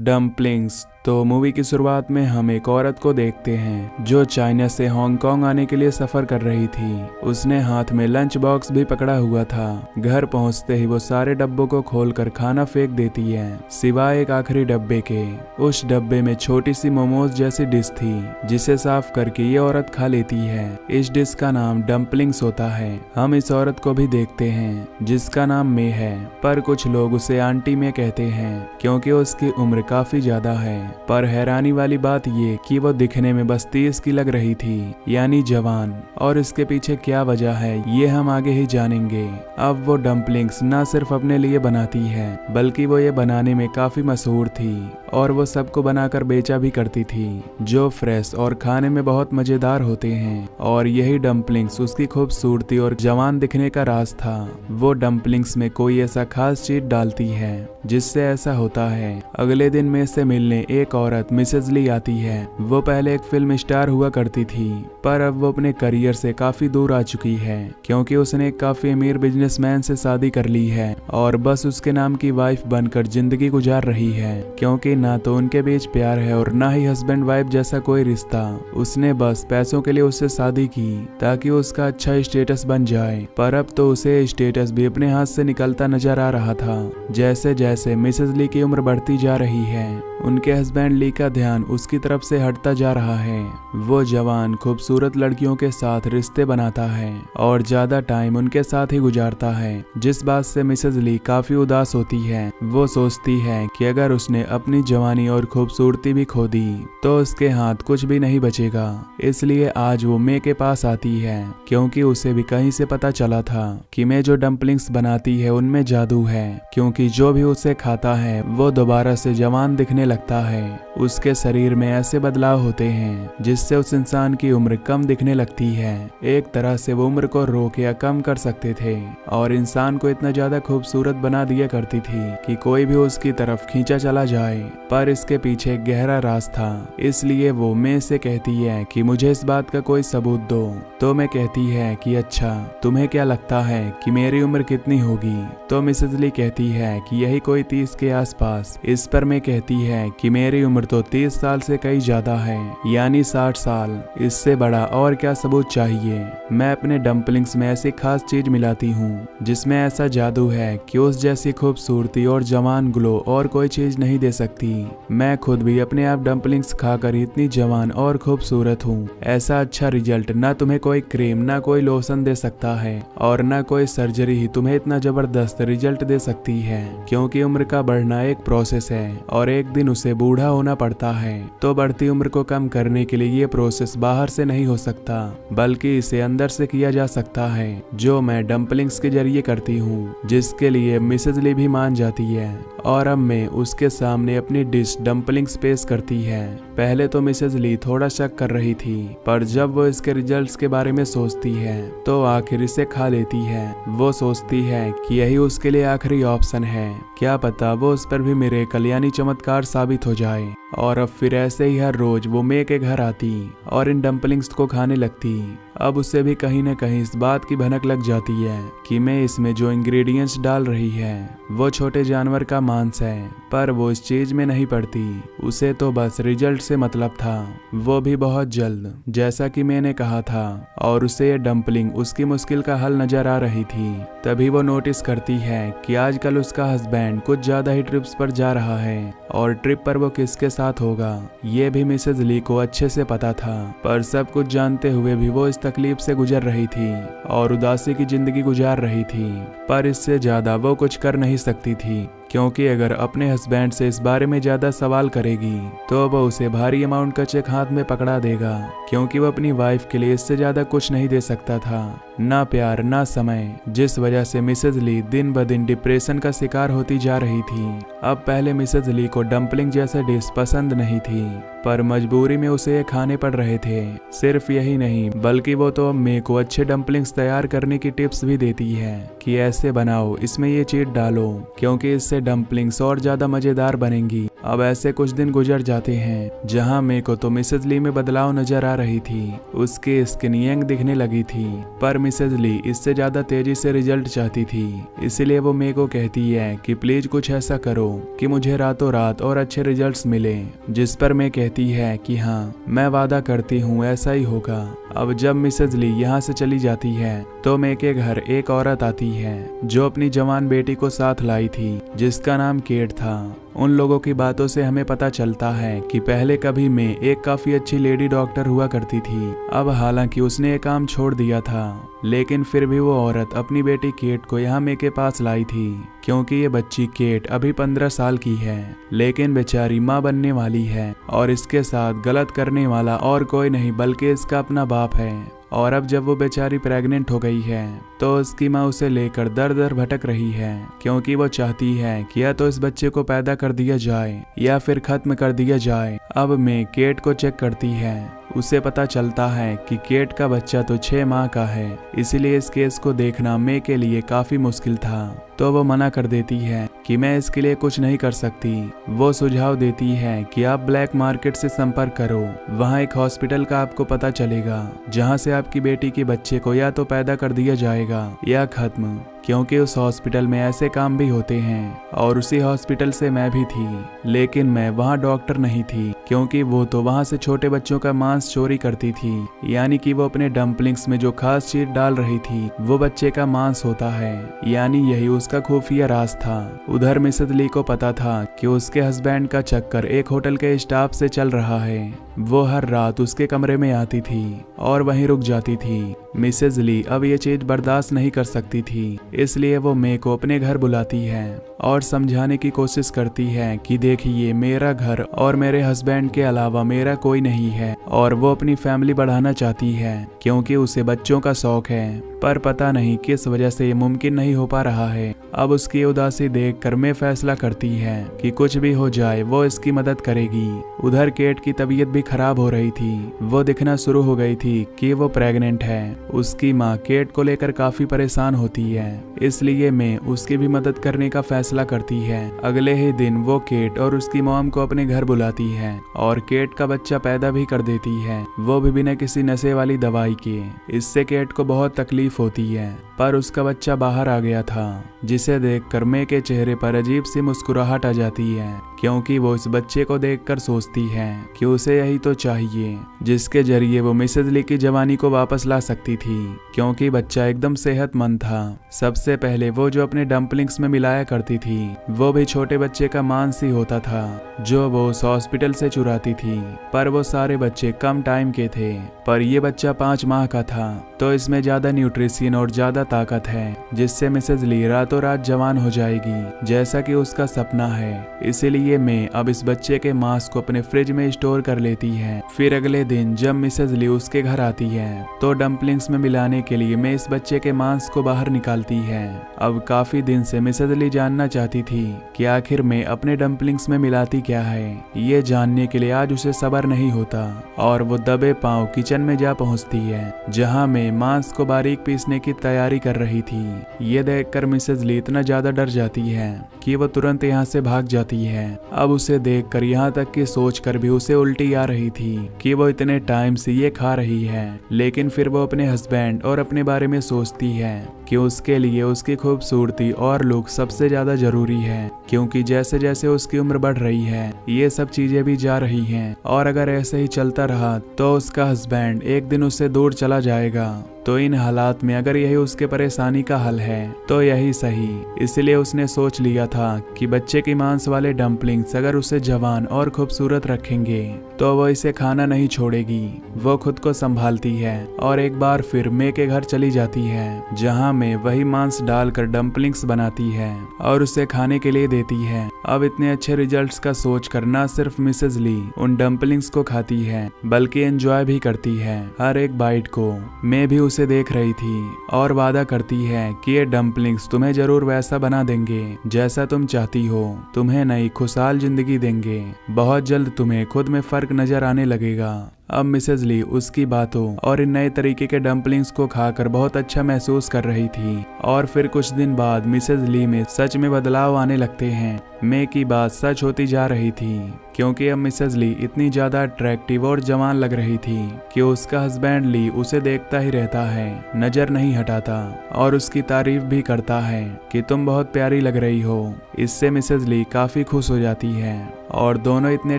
Dumplings. तो movie की शुरुआत में हम एक औरत को देखते हैं जो चाइना से हांगकांग आने के लिए सफर कर रही थी। उसने हाथ में लंच बॉक्स भी पकड़ा हुआ था। घर पहुंचते ही वो सारे डब्बों को खोलकर खाना फेंक देती है सिवाय एक आखिरी डब्बे के। उस डब्बे में छोटी सी मोमोज जैसी डिश थी जिसे साफ करके ये औरत खा लेती है। इस डिश का नाम डम्पलिंग्स होता है। हम इस औरत को भी देखते हैं जिसका नाम मे है, पर कुछ लोग उसे आंटी में कहते हैं क्योंकि उसकी उम्र काफी ज्यादा है। पर हैरानी वाली बात ये कि वो दिखने में बस 30 की लग रही थी, यानी जवान। और इसके पीछे क्या वजह है ये हम आगे ही जानेंगे। अब वो डम्पलिंग्स न सिर्फ अपने लिए बनाती है बल्कि वो ये बनाने में काफी मशहूर थी और वो सबको बनाकर बेचा भी करती थी, जो फ्रेश और खाने में बहुत मजेदार होते हैं। और यही डम्पलिंग्स उसकी खूबसूरती और जवान दिखने का राज था। वो डम्पलिंग्स में कोई ऐसा खास चीज डालती है जिससे ऐसा होता है। अगले दिन में से मिलने एक औरत मिसेज ली आती है। वो पहले एक फिल्म स्टार हुआ करती थी, पर अब वो अपने करियर से काफी दूर आ चुकी है क्योंकि उसने एक काफी अमीर बिजनेसमैन से शादी कर ली है और बस उसके नाम की वाइफ बनकर जिंदगी गुजार रही है, क्योंकि ना तो उनके बीच प्यार है और ना ही हस्बैंड वाइफ जैसा कोई रिश्ता। उसने बस पैसों के लिए उससे शादी की ताकि उसका अच्छा स्टेटस बन जाए, पर अब तो उसे स्टेटस भी अपने हाथ से निकलता नजर आ रहा था। जैसे जैसे मिसेज ली की उम्र बढ़ती जा रही है, उनके हस्बैंड ली का ध्यान उसकी तरफ से हटता जा रहा है। वो जवान खूबसूरत लड़कियों के साथ रिश्ते बनाता है और ज्यादा टाइम उनके साथ ही गुजारता है, जिस बात से मिसेज ली काफी उदास होती है। वो सोचती है कि अगर उसने अपनी जवानी और खूबसूरती भी खो दी तो उसके हाथ कुछ भी नहीं बचेगा। इसलिए आज वो मे के पास आती है क्योंकि उसे भी कहीं से पता चला था कि मे जो डम्पलिंग्स बनाती है उनमें जादू है, क्योंकि जो भी उसे खाता है वो दोबारा से जवान दिखने लगता है। उसके शरीर में ऐसे बदलाव होते हैं जिससे उस इंसान की उम्र कम दिखने लगती है। एक तरह से वो उम्र को रोक या कम कर सकते थे और इंसान को इतना ज्यादा खूबसूरत बना दिया करती थी कि कोई भी उसकी तरफ खींचा चला जाए। पर इसके पीछे एक गहरा राज था। इसलिए वो मे से कहती है कि मुझे इस बात का कोई सबूत दो। तो मैं कहती है कि अच्छा, तुम्हें क्या लगता है कि मेरी उम्र कितनी होगी? तो मिसेज ली कहती है कि यही कोई 30 के आसपास। इस पर मैं कहती है कि मेरी उम्र तो 30 साल से कई ज्यादा है, यानी 60 साल। इससे बड़ा और क्या सबूत चाहिए? मैं अपने डम्पलिंग्स में ऐसी खास चीज मिलाती हूँ जिसमें ऐसा जादू है कि उस जैसी खूबसूरती और जवान ग्लो और कोई चीज नहीं दे सकती। मैं खुद भी अपने आप डम्पलिंग्स खाकर इतनी जवान और खूबसूरत हूँ। ऐसा अच्छा रिजल्ट ना तुम्हें कोई क्रीम, ना कोई लोशन दे सकता है और ना कोई सर्जरी ही तुम्हें इतना जबरदस्त रिजल्ट दे सकती है, क्योंकि उम्र का बढ़ना एक प्रोसेस है और एक दिन उसे बूढ़ा होना पड़ता है। तो बढ़ती उम्र को कम करने के लिए ये प्रोसेस बाहर से नहीं हो सकता बल्कि इसे अंदर से किया जा सकता है, जो मैं डम्पलिंग्स के जरिए करती हूँ, जिसके लिए मिसेज ली भी मान जाती है। और अब मैं उसके सामने अपनी डिश डम्पलिंग्स पेश करती है। पहले तो मिसेज ली थोड़ा शक कर रही थी, पर जब वो इसके रिजल्ट्स के बारे में सोचती है तो आखिर इसे खा लेती है। वो सोचती है कि यही उसके लिए आखिरी ऑप्शन है। क्या पता वो उस पर भी मिरेकल यानी चमत्कार साबित हो जाए। और अब फिर ऐसे ही हर रोज वो मे के घर आती और इन डम्पलिंग्स को खाने लगती। अब उसे भी कहीं न कहीं इस बात की भनक लग जाती है कि मैं इसमें जो इंग्रेडिएंट्स डाल रही है वो छोटे जानवर का मांस है, पर वो इस चीज में नहीं पड़ती। उसे तो बस रिजल्ट से मतलब था, वो भी बहुत जल्द, जैसा कि मैंने कहा था। और उसे ये डम्पलिंग उसकी मुश्किल का हल नजर आ रही थी। तभी वो नोटिस करती है कि आजकल उसका हस्बैंड कुछ ज्यादा ही ट्रिप्स पर जा रहा है और ट्रिप पर वो किसके साथ होगा ये भी मिसेज ली को अच्छे से पता था। पर सब कुछ जानते हुए भी वो इस तकलीफ से गुजर रही थी और उदासी की जिंदगी गुजार रही थी। पर इससे ज्यादा वो कुछ कर नहीं सकती थी, क्योंकि अगर अपने हस्बैंड से इस बारे में ज्यादा सवाल करेगी तो वो उसे भारी अमाउंट का चेक हाथ में पकड़ा देगा, क्योंकि वो अपनी वाइफ के लिए इससे ज्यादा कुछ नहीं दे सकता था, ना प्यार ना समय। जिस वजह से मिसेज ली दिन ब दिन डिप्रेशन का शिकार होती जा रही थी। अब पहले मिसेज ली को डम्पलिंग जैसा डिश पसंद नहीं थी, पर मजबूरी में उसे ये खाने पड़ रहे थे। सिर्फ यही नहीं बल्कि वो तो अब मे को अच्छे डम्पलिंग्स तैयार करने की टिप्स भी देती है कि ऐसे बनाओ, इसमें ये चीज डालो, क्योंकि इससे डम्पलिंग्स और ज्यादा मजेदार बनेंगी। अब ऐसे कुछ दिन गुजर जाते हैं जहां मे को तो मिसेज ली में बदलाव नजर आ रही थी। उसकी स्किन यंग दिखने लगी थी, पर मिसेज ली इससे ज्यादा तेजी से रिजल्ट चाहती थी, इसलिए वो मे को कहती है कि प्लीज कुछ ऐसा करो कि मुझे रातों रात और अच्छे रिजल्ट्स मिले, जिस पर मे कहती है कि हाँ मैं वादा करती हूँ ऐसा ही होगा। अब जब मिसेज ली यहाँ से चली जाती है तो मे के घर एक औरत आती है जो अपनी जवान बेटी को साथ लाई थी, जिसका नाम केट था। उन लोगों की बातों से हमें पता चलता है कि पहले कभी मे एक काफी अच्छी लेडी डॉक्टर हुआ करती थी। अब हालांकि उसने ये काम छोड़ दिया था, लेकिन फिर भी वो औरत अपनी बेटी केट को यहाँ मे के पास लाई थी, क्योंकि ये बच्ची केट अभी 15 साल की है, लेकिन बेचारी माँ बनने वाली है और इसके साथ गलत करने वाला और कोई नहीं बल्कि इसका अपना बाप है। और अब जब वो बेचारी प्रेग्नेंट हो गई है तो उसकी माँ उसे लेकर दर दर भटक रही है, क्योंकि वो चाहती है कि या तो इस बच्चे को पैदा कर दिया जाए या फिर खत्म कर दिया जाए। अब मे केट को चेक करती है, उसे पता चलता है कि केट का बच्चा तो 6 माह का है, इसलिए इस केस को देखना मे के लिए काफी मुश्किल था। तो वो मना कर देती है कि मैं इसके लिए कुछ नहीं कर सकती। वो सुझाव देती है कि आप ब्लैक मार्केट से संपर्क करो, वहाँ एक हॉस्पिटल का आपको पता चलेगा जहाँ से आपकी बेटी के बच्चे को या तो पैदा कर दिया जाएगा या खत्म, क्योंकि उस हॉस्पिटल में ऐसे काम भी होते हैं। और उसी हॉस्पिटल से मैं भी थी, लेकिन मैं वहाँ डॉक्टर नहीं थी, क्योंकि वो तो वहाँ से छोटे बच्चों का मांस चोरी करती थी, यानी कि वो अपने डम्पलिंग्स में जो खास चीज डाल रही थी वो बच्चे का मांस होता है, यानी यही उसका खुफिया राज था। उधर मिसेज ली को पता था कि उसके हस्बैंड का चक्कर एक होटल के स्टाफ से चल रहा है। वो हर रात उसके कमरे में आती थी और वहीं रुक जाती थी। मिसेज ली अब ये चीज बर्दाश्त नहीं कर सकती थी, इसलिए वो मे को अपने घर बुलाती है और समझाने की कोशिश करती है कि देखिए मेरा घर और मेरे हस्बैंड के अलावा मेरा कोई नहीं है, और वो अपनी फैमिली बढ़ाना चाहती है क्योंकि उसे बच्चों का शौक है, पर पता नहीं किस वजह से ये मुमकिन नहीं हो पा रहा है। अब उसकी उदासी देखकर मे फैसला करती है कि कुछ भी हो जाए वो इसकी मदद करेगी। उधर केट की तबीयत भी खराब हो रही थी, वो दिखना शुरू हो गई थी कि वो प्रेग्नेंट है। उसकी माँ केट को लेकर काफी परेशान होती है, इसलिए मे उसकी भी मदद करने का फैसला करती है। अगले ही दिन वो केट और उसकी मॉम को अपने घर बुलाती है और केट का बच्चा पैदा भी कर देती है, वो भी बिना किसी नशे वाली दवाई के। इससे केट को बहुत तकलीफ होती है, पर उसका बच्चा बाहर आ गया था, जिसे देखकर मे के चेहरे पर अजीब सी मुस्कुराहट आ जाती है, क्योंकि वो इस बच्चे को देखकर सोचती है कि उसे यही तो चाहिए जिसके जरिए वो मिसेज ली की जवानी को वापस ला सकती थी, क्योंकि बच्चा एकदम सेहतमंद था। सबसे पहले वो जो अपने डम्पलिंग्स में मिलाया करती थी वो भी छोटे बच्चे का मांस ही होता था, जो वो उस हॉस्पिटल से चुराती थी। पर वो सारे बच्चे कम टाइम के थे, पर ये बच्चा 5 माह का था, तो इसमें ज्यादा न्यूट्रिशन और ज्यादा ताकत है, जिससे मिसेज ली रातों रात जवान हो जाएगी जैसा कि उसका सपना है। इसीलिए मे अब इस बच्चे के मांस को अपने फ्रिज में स्टोर कर लेती है। फिर अगले दिन जब मिसेज ली उसके घर आती है तो डम्पलिंग्स में मिलाने के लिए मे इस बच्चे के मांस को बाहर निकालती है। अब काफी दिन से मिसेज ली जानना चाहती थी कि आखिर मे अपने डम्पलिंग्स में मिलाती क्या है। ये जानने के लिए आज उसे सब्र नहीं होता और वो दबे पांव किचन में जा पहुंचती है, जहां मे मांस को बारीक पीसने की तैयारी कर रही थी। ये देखकर मिसेज ली इतना ज्यादा डर जाती है कि वो तुरंत यहाँ से भाग जाती है। अब उसे देखकर यहाँ तक कि सोचकर भी उसे उल्टी आ रही थी कि वो इतने टाइम से ये खा रही है, लेकिन फिर वो अपने हस्बैंड और अपने बारे में सोचती है कि उसके लिए उसकी खूबसूरती और लुक सबसे ज्यादा जरूरी है, क्योंकि जैसे जैसे उसकी उम्र बढ़ रही है ये सब चीजें भी जा रही हैं, और अगर ऐसे ही चलता रहा तो उसका हस्बैंड एक दिन उससे दूर चला जाएगा। तो इन हालात में अगर यही उसके परेशानी का हल है तो यही सही। इसलिए उसने सोच लिया था कि बच्चे की मांस वाले डम्पलिंग्स अगर उसे जवान और खूबसूरत रखेंगे तो वो इसे खाना नहीं छोड़ेगी। वो खुद को संभालती है और एक बार फिर मे के घर चली जाती है, जहां मे वही मांस डालकर डम्पलिंग्स बनाती है और उसे खाने के लिए देती है। अब इतने अच्छे रिजल्ट्स का सोचकर न सिर्फ मिसेज ली उन डम्पलिंग्स को खाती है बल्कि एंजॉय भी करती है हर एक बाइट को। मे भी उसे देख रही थी और वादा करती है कि ये डम्पलिंग्स तुम्हें जरूर वैसा बना देंगे जैसा तुम चाहती हो, तुम्हें नई खुशहाल जिंदगी देंगे, बहुत जल्द तुम्हें खुद में फर्क नजर आने लगेगा। अब मिसेज ली उसकी बातों और इन नए तरीके के डम्पलिंग्स को खाकर बहुत अच्छा महसूस कर रही थी, और फिर कुछ दिन बाद मिसेज ली में सच में बदलाव आने लगते हैं। मे की बात सच होती जा रही थी, क्योंकि अब मिसेज ली इतनी ज्यादा अट्रैक्टिव और जवान लग रही थी कि उसका हस्बैंड ली उसे देखता ही रहता है, नजर नहीं हटाता और उसकी तारीफ भी करता है कि तुम बहुत प्यारी लग रही हो। इससे मिसेज ली काफी खुश हो जाती है और दोनों इतने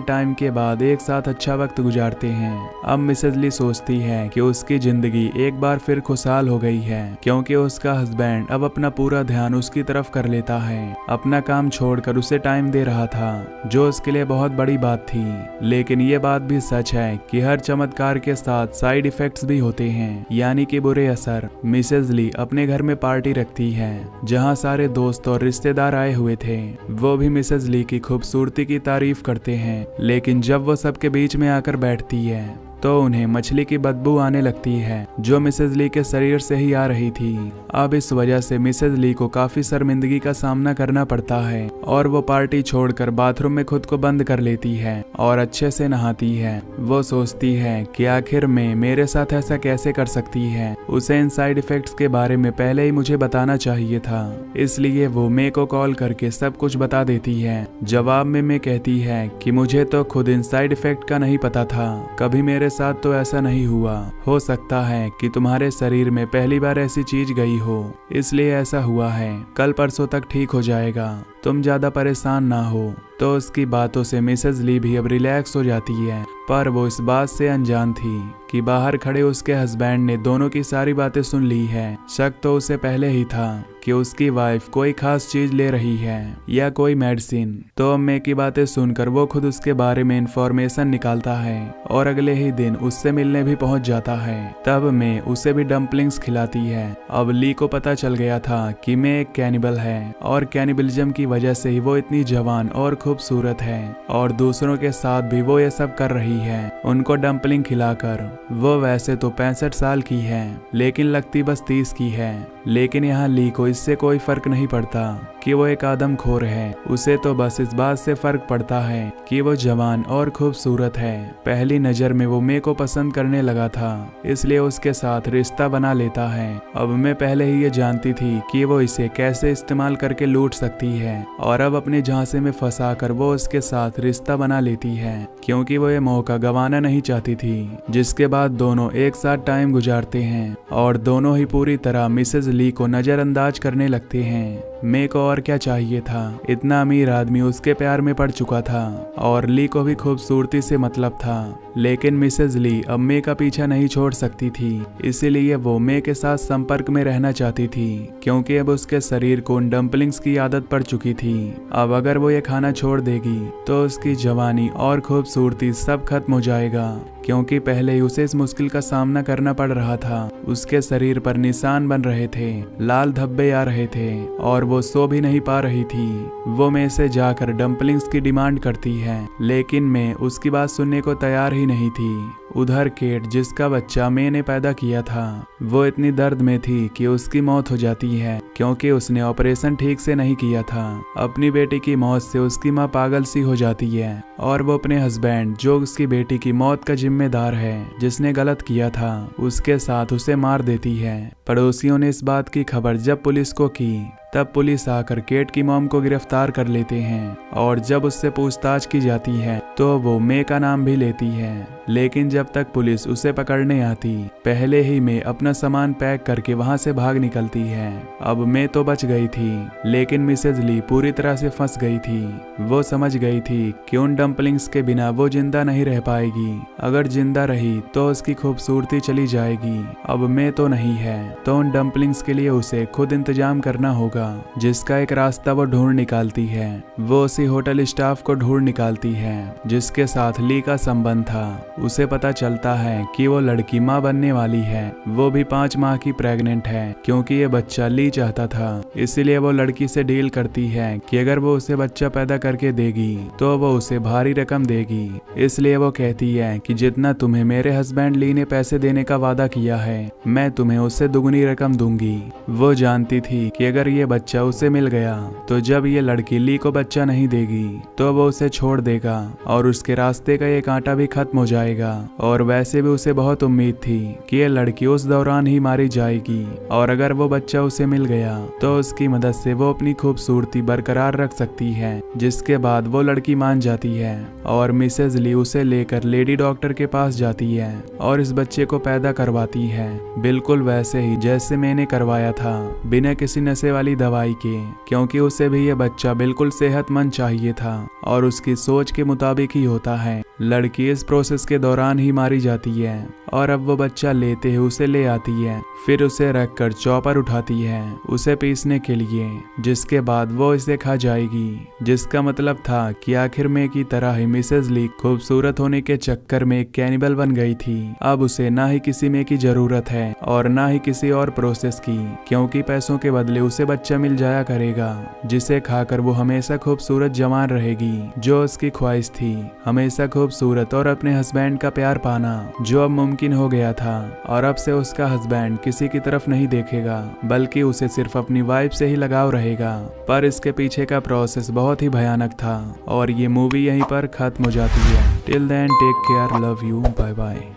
टाइम के बाद एक साथ अच्छा वक्त गुजारते हैं। अब मिसेज ली सोचती है कि उसकी जिंदगी एक बार फिर खुशहाल हो गई है, क्योंकि उसका हस्बैंड अब अपना पूरा ध्यान उसकी तरफ कर लेता है, अपना काम छोड़कर उसे टाइम दे रहा था, जो उसके लिए बहुत बड़ी बात थी। लेकिन ये बात भी सच है कि हर चमत्कार के साथ साइड इफेक्ट्स भी होते हैं, यानी कि बुरे असर। मिसेज ली अपने घर में पार्टी रखती है जहाँ सारे दोस्त और रिश्तेदार आए हुए थे। वो भी मिसेज ली की खूबसूरती की तारीफ करते हैं, लेकिन जब वो सबके बीच में आकर बैठती है तो उन्हें मछली की बदबू आने लगती है, जो मिसेज ली के शरीर से ही आ रही थी। अब इस वजह से मिसेज ली को काफी शर्मिंदगी का सामना करना पड़ता है और वो पार्टी छोड़कर बाथरूम में खुद को बंद कर लेती है और अच्छे से नहाती है। वो सोचती है कि आखिर में मेरे साथ ऐसा कैसे कर सकती है, उसे इन साइड इफेक्ट्स के बारे में पहले ही मुझे बताना चाहिए था। इसलिए वो मे को कॉल करके सब कुछ बता देती है। जवाब में मे कहती है कि मुझे तो खुद इन साइड इफेक्ट का नहीं पता था, कभी मेरे साथ तो ऐसा नहीं हुआ। हो सकता है कि तुम्हारे शरीर में पहली बार ऐसी चीज गई हो, इसलिए ऐसा हुआ है। कल परसों तक ठीक हो जाएगा, तुम ज्यादा परेशान ना हो। तो उसकी बातों से मिसेज ली भी अब रिलैक्स हो जाती है, पर वो इस बात से अनजान थी कि बाहर खड़े उसके हस्बैंड ने दोनों की सारी बातें सुन ली है। शक तो उसे पहले ही था कि उसकी वाइफ कोई खास चीज ले रही है या कोई मेडिसिन। तो मे की बातें सुनकर वो खुद उसके बारे में इंफॉर्मेशन निकालता है और अगले ही दिन उससे मिलने भी पहुंच जाता है। तब मे उसे भी डम्पलिंग्स खिलाती है। अब ली को पता चल गया था कि मे एक कैनिबल है और कैनिबलिज्म की वजह से ही वो इतनी जवान और खूबसूरत है और दूसरों के साथ भी वो ये सब कर रही है, उनको डम्पलिंग खिलाकर। वो वैसे तो 65 साल की है, लेकिन लगती बस 30 की है। लेकिन यहाँ ली को इससे कोई फर्क नहीं पड़ता कि वो एक आदमखोर है। उसे तो बस इस बात से फर्क पड़ता है कि वो जवान और खूबसूरत है। पहली नजर में वो मे को पसंद करने लगा था, इसलिए उसके साथ रिश्ता बना लेता है। अब मैं पहले ही ये जानती थी कि वो इसे कैसे इस्तेमाल करके लूट सकती है और अब अपने झांसे में फंसा कर वो उसके साथ रिश्ता बना लेती है, क्योंकि वो ये मौका गंवाना नहीं चाहती थी। जिसके बाद दोनों एक साथ टाइम गुजारते हैं और दोनों ही पूरी तरह मिसेज ली को नजरअंदाज करने लगते हैं। मे को और क्या चाहिए था, इतना अमीर आदमी उसके प्यार में पड़ चुका था और ली को भी खूबसूरती से मतलब था। लेकिन मिसेज ली अब मे का पीछा नहीं छोड़ सकती थी, इसीलिए वो मे के साथ संपर्क में रहना चाहती थी, क्योंकि अब उसके शरीर को उन डम्पलिंग्स की आदत पड़ चुकी थी। अब अगर वो ये खाना छोड़ देगी तो उसकी जवानी और खूबसूरती सब खत्म हो जाएगा, क्योंकि पहले ही उसे इस मुश्किल का सामना करना पड़ रहा था। उसके शरीर पर निशान बन रहे थे, लाल धब्बे आ रहे थे और वो सो भी नहीं पा रही थी। वो मे से जाकर डम्पलिंग्स की डिमांड करती है, लेकिन मे उसकी बात सुनने को तैयार ही नहीं थी। उधर केट, जिसका बच्चा मे ने पैदा किया था, वो इतनी दर्द में थी कि उसकी मौत हो जाती है, क्योंकि उसने ऑपरेशन ठीक से नहीं किया था। अपनी बेटी की मौत से उसकी माँ पागल सी हो जाती है और वो अपने हस्बैंड, जो उसकी बेटी की मौत का जिम्मेदार है, जिसने गलत किया था, उसके साथ उसे मार देती है। पड़ोसियों ने इस बात की खबर जब पुलिस को की, तब पुलिस आकर केट की मॉम को गिरफ्तार कर लेते हैं और जब उससे पूछताछ की जाती है तो वो मे का नाम भी लेती है। लेकिन जब तक पुलिस उसे पकड़ने आती, पहले ही मे अपना सामान पैक करके वहां से भाग निकलती है। अब मे तो बच गई थी, लेकिन मिसेज ली पूरी तरह से फंस गई थी। वो समझ गई थी कि उन डम्पलिंग्स के बिना वो जिंदा नहीं रह पाएगी। अगर जिंदा रही तो उसकी खूबसूरती चली जाएगी। अब मे तो नहीं है, तो उन डम्पलिंग्स के लिए उसे खुद इंतजाम करना होगा, जिसका एक रास्ता वो ढूंढ निकालती है। वो उसी होटल स्टाफ को ढूंढ निकालती है जिसके साथ ली का संबंध था। उसे पता चलता है कि वो लड़की माँ बनने वाली है, वो भी 5 माह की प्रेग्नेंट है, क्योंकि ये बच्चा ली चाहता था। इसीलिए वो लड़की से डील करती है कि अगर वो उसे बच्चा पैदा करके देगी तो वो उसे भारी रकम देगी। इसलिए वो कहती है कि जितना तुम्हें मेरे हस्बैंड ली ने पैसे देने का वादा किया है, मैं तुम्हें उससे दुगनी रकम दूंगी। वो जानती थी कि अगर ये बच्चा उसे मिल गया तो जब ये लड़की ली को बच्चा नहीं देगी तो वो उसे छोड़ देगा और उसके रास्ते का ये कांटा भी खत्म हो जाएगा। और वैसे भी उसे बहुत उम्मीद थी कि ये लड़की उस दौरान ही मारी जाएगी और अगर वो बच्चा उसे मिल गया तो उसकी मदद से वो अपनी खूबसूरती बरकरार रख सकती है। जिसके बाद वो लड़की मान जाती है और मिसेज ली उसे लेकर लेडी डॉक्टर के पास जाती है और इस बच्चे को पैदा करवाती है, बिल्कुल वैसे ही जैसे मैंने करवाया था, बिना किसी नशे वाली दवाई के, क्योंकि उसे भी ये बच्चा बिल्कुल सेहतमंद चाहिए था और उसकी सोच के मुताबिक ही होता है। लड़की इस प्रोसेस के दौरान ही मारी जाती है और अब वो बच्चा लेते ही उसे ले आती है, फिर उसे रखकर चॉपर उठाती है उसे पीसने के लिए, जिसके बाद वो इसे खा जाएगी। जिसका मतलब था कि आखिर में की तरह ही मिसेज ली खूबसूरत होने के चक्कर में एक कैनिबल बन गई थी। अब उसे ना ही किसी में की जरूरत है और ना ही किसी और प्रोसेस की, क्योंकि पैसों के बदले उसे बच्चा मिल जाया करेगा जिसे खाकर वो हमेशा खूबसूरत जवान रहेगी, जो उसकी ख्वाहिश थी, हमेशा खूबसूरत और अपने हस्बैंड का प्यार पाना, जो अब मुमकिन हो गया था। और अब से उसका हस्बैंड किसी की तरफ नहीं देखेगा बल्कि उसे सिर्फ अपनी वाइफ से ही लगाव रहेगा। पर इसके पीछे का प्रोसेस बहुत ही भयानक था और ये मूवी यहीं पर खत्म हो जाती है। Till then take care, love you, bye bye.